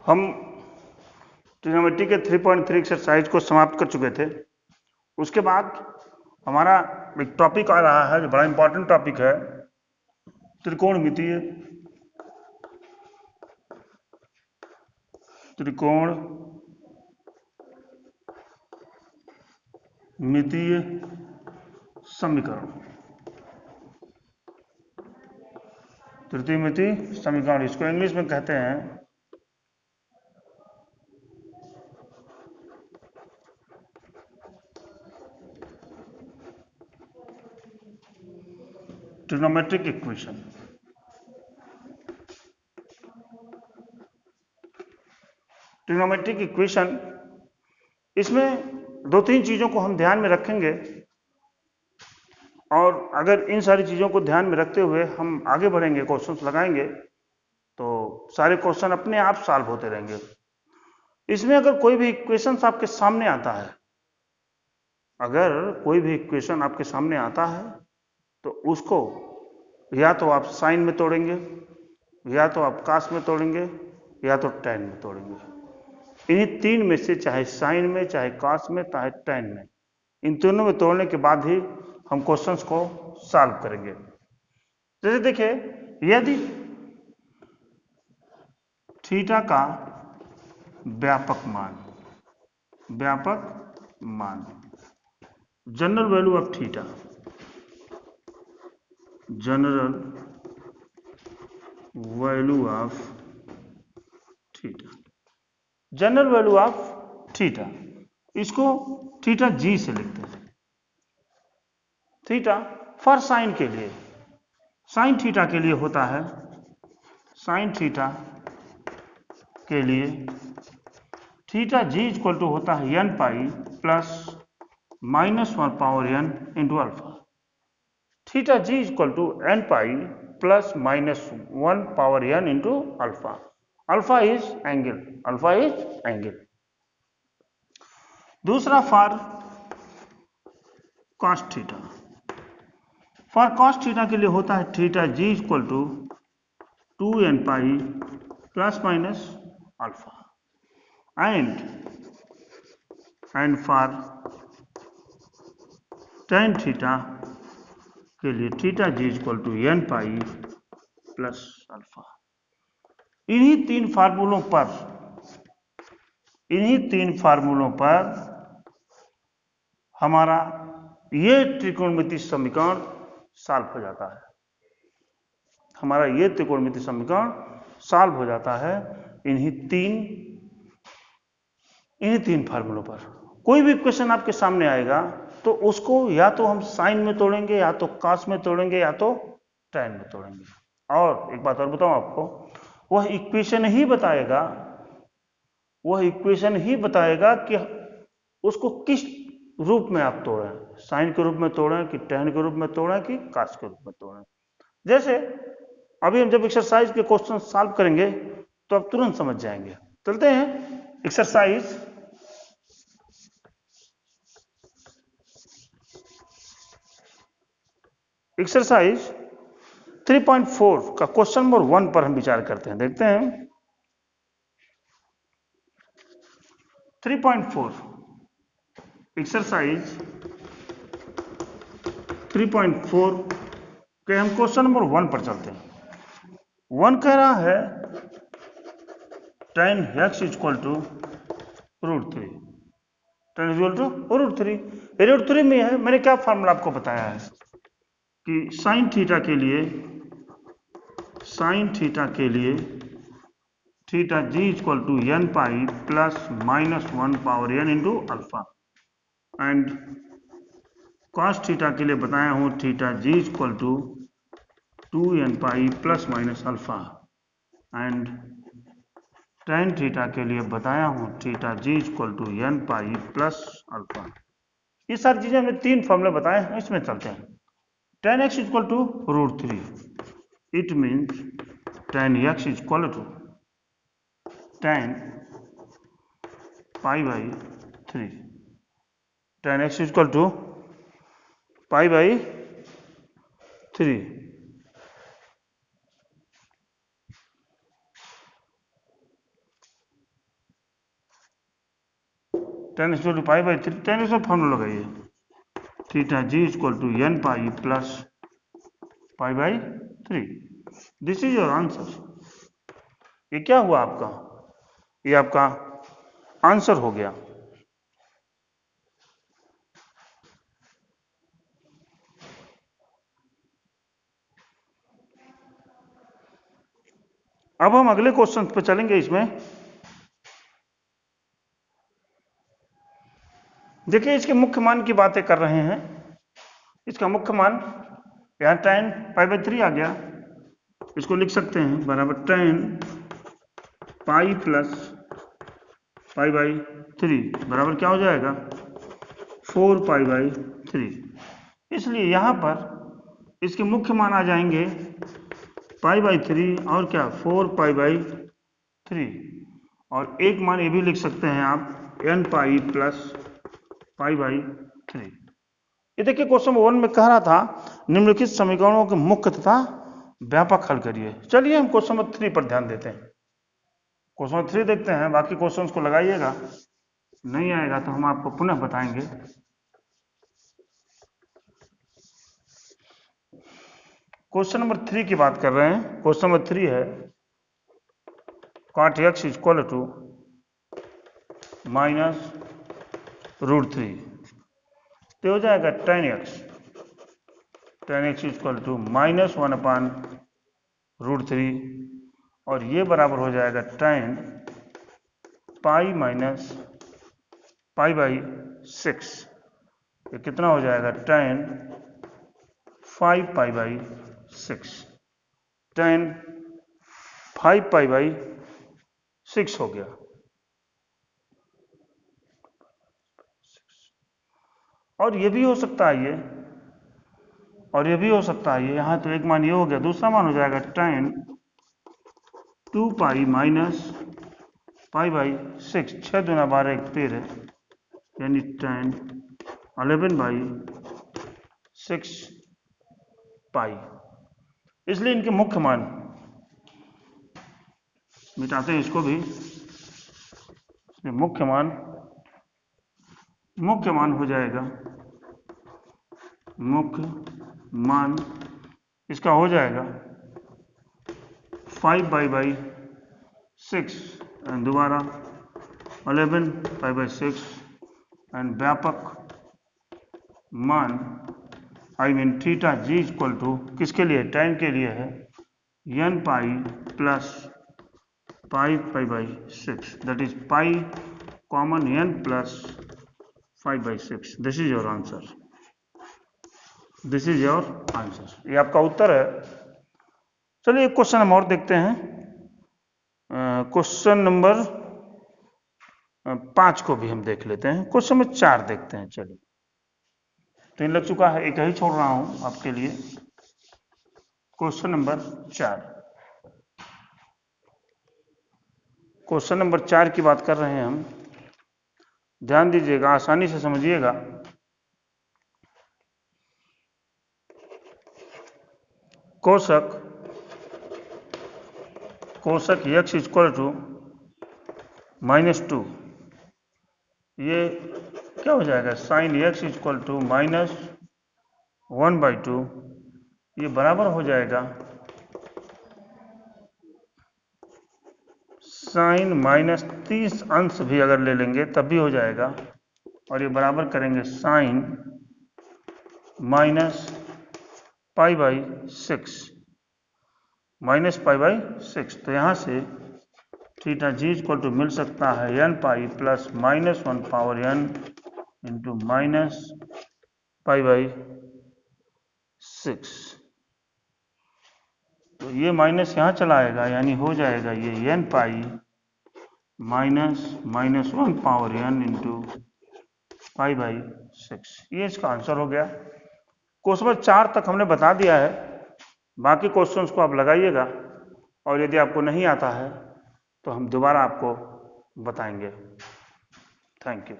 हम ट्रिग्नोमेट्री के 3.3 एक्सरसाइज को समाप्त कर चुके थे। उसके बाद हमारा एक टॉपिक आ रहा है जो बड़ा इंपॉर्टेंट टॉपिक है, त्रिकोणमितीय समीकरण। त्रिकोणमितीय समीकरण इसको इंग्लिश में कहते हैं ट्रिग्नोमेट्रिक इक्वेशन। ट्रिग्नोमेट्रिक इक्वेशन, इसमें दो तीन चीजों को हम ध्यान में रखेंगे और अगर इन सारी चीजों को ध्यान में रखते हुए हम आगे बढ़ेंगे, क्वेश्चंस लगाएंगे, तो सारे क्वेश्चन अपने आप सॉल्व होते रहेंगे। इसमें अगर कोई भी इक्वेशन आपके सामने आता है, तो उसको या तो आप साइन में तोड़ेंगे, या तो आप कास में तोड़ेंगे, या तो टैन में तोड़ेंगे। इन्हीं तीन में से, चाहे साइन में, चाहे कास में, चाहे टैन में, इन तीनों में तोड़ने के बाद ही हम क्वेश्चंस को सॉल्व करेंगे। जैसे देखिए, यदि थीटा का व्यापक मान जनरल वैल्यू ऑफ थीटा, इसको थीटा जी से लिखते हैं। थीटा फॉर साइन के लिए, साइन थीटा के लिए होता है, थीटा जी इक्वल टू होता है n pi plus -1 power n into alpha. Theta g equal to n pi plus -1 power n into alpha. Alpha is angle. दूसरा फॉर कॉस थीटा, के लिए होता है theta g equal to 2n pi plus minus alpha. And for tan theta के लिए theta g equal to n pi plus alpha. इन्हीं तीन फार्मूलों पर हमारा ये त्रिकोणमितीय समीकरण सॉल्व हो जाता है। इन्हीं तीन फार्मूलों पर कोई भी इक्वेशन आपके सामने आएगा तो उसको या तो हम साइन में तोड़ेंगे, या तो कास में तोड़ेंगे, या तो टैन में तोड़ेंगे। और एक बात और बताऊं आपको, वह इक्वेशन ही बताएगा कि उसको किस रूप में आप तोड़ें, साइन के रूप में तोड़ें कि टैन के रूप में तोड़ें कि कास के रूप में तोड़ें। जैसे अभी हम जब एक्सरसाइज के क्वेश्चन सॉल्व करेंगे तो आप तुरंत समझ जाएंगे। चलते हैं एक्सरसाइज 3.4 का क्वेश्चन नंबर 1 पर हम विचार करते हैं। देखते हैं 3.4 एक्सरसाइज 3.4 के हम क्वेश्चन नंबर 1 पर चलते हैं। 1 कह रहा है tan x इक्वल टू √3। √3 में है। मैंने क्या फॉर्मूला आपको बताया है कि साइन थीटा के लिए theta g equal to n pi plus -1 power n into alpha. And cos theta के लिए बताया हूं theta g equal to 2n pi plus minus alpha. And tan theta के लिए बताया हूं theta g equal to n pi plus alpha. ये सारी चीजें हमने तीन फॉर्मूले बताए हैं, इसमें चलते हैं। tan x equal to √3, it means tan x equal to tan pi by 3। tan x equal to pi by 3। tan is to pi by 3, tan इसमें फॉर्मूला लगाइए, theta g equal to n pi plus pi by 3। This is your answer. ये क्या हुआ आपका? ये आपका answer हो गया। अब हम अगले क्वेश्चन पे चलेंगे। इसमें देखिए, इसके मुख्य मान की बातें कर रहे हैं। इसका मुख्य मान यहां tan पाई बाई 3 आ गया, इसको लिख सकते हैं बराबर tan pi plus pi by 3 बराबर क्या हो जाएगा 4 पाई बाई 3। इसलिए यहां पर इसके मुख्य मान आ जाएंगे पाई बाई 3 और क्या 4 पाई बाई 3, और एक मान ये भी लिख सकते हैं आप n pi plus pi by 3। ये देखिए, क्वेश्चन नंबर 1 में कह रहा था निम्नलिखित समीकरणों के मुख्य तथा व्यापक हल करिए। चलिए हम क्वेश्चन नंबर 3 पर ध्यान देते हैं। क्वेश्चन नंबर 3 देखते हैं, बाकी क्वेश्चंस को लगाइएगा, नहीं आएगा तो हम आपको पुनः बताएंगे। क्वेश्चन नंबर 3 की बात कर रहे हैं। क्वेश्चन नंबर 3 है cot x equal to minus √3, तो हो जाएगा tan x equal to minus 1/√3, और ये बराबर हो जाएगा tan pi minus pi by 6। ये कितना हो जाएगा tan 5 pi by 6, tan 5 pi by 6 हो गया। और ये भी हो सकता है ये, और ये भी हो सकता है ये। यहां तो एक मान ये हो गया, दूसरा मान हो जाएगा tan 2 pi minus pi by 6, 6 दूना 12 1 13, यानी tan 11 बाई 6 पाई। इसलिए इनके मुख्य मान मिटाते हैं इसको भी। मुख्य मान हो जाएगा, मुख्य मान इसका हो जाएगा 5 पाई बाई 6 एंड दोबारा 11 पाई बाई 6 एंड व्यापक मान थीटा जी इक्वल टू किसके लिए tan के लिए है n pi plus pi pi by 6, that is pi common n plus 5 by 6। This is your answer. This is your answer, ये आपका उत्तर है। चलिए एक क्वेश्चन हम और देखते हैं। क्वेश्चन नंबर 5 को भी हम देख लेते हैं। क्वेश्चन नंबर 4 देखते हैं। चलिए 3 लग चुका है, एक ही छोड़ रहा हूं आपके लिए। क्वेश्चन नंबर 4, क्वेश्चन नंबर 4 की बात कर रहे हैं हम। ध्यान दीजिएगा, आसानी से समझिएगा। कोशक x इक्वल टू -2, ये क्या हो जाएगा sin x इक्वल टू -1/2, ये बराबर हो जाएगा sin -30 अंश भी अगर ले लेंगे तब भी हो जाएगा, और ये बराबर करेंगे sin -pi by 6, -pi by 6। तो यहां से थीटा जी इक्वल टू मिल सकता है n pi plus -1 power n into -pi by 6। तो ये माइनस यहाँ चला आएगा, यानी हो जाएगा ये n pi -1 power n into pi by 6। ये इसका आंसर हो गया। क्वेश्चन नंबर 4 तक हमने बता दिया है, बाकी क्वेश्चंस को आप लगाइएगा, और यदि आपको नहीं आता है तो हम दोबारा आपको बताएंगे। Thank you.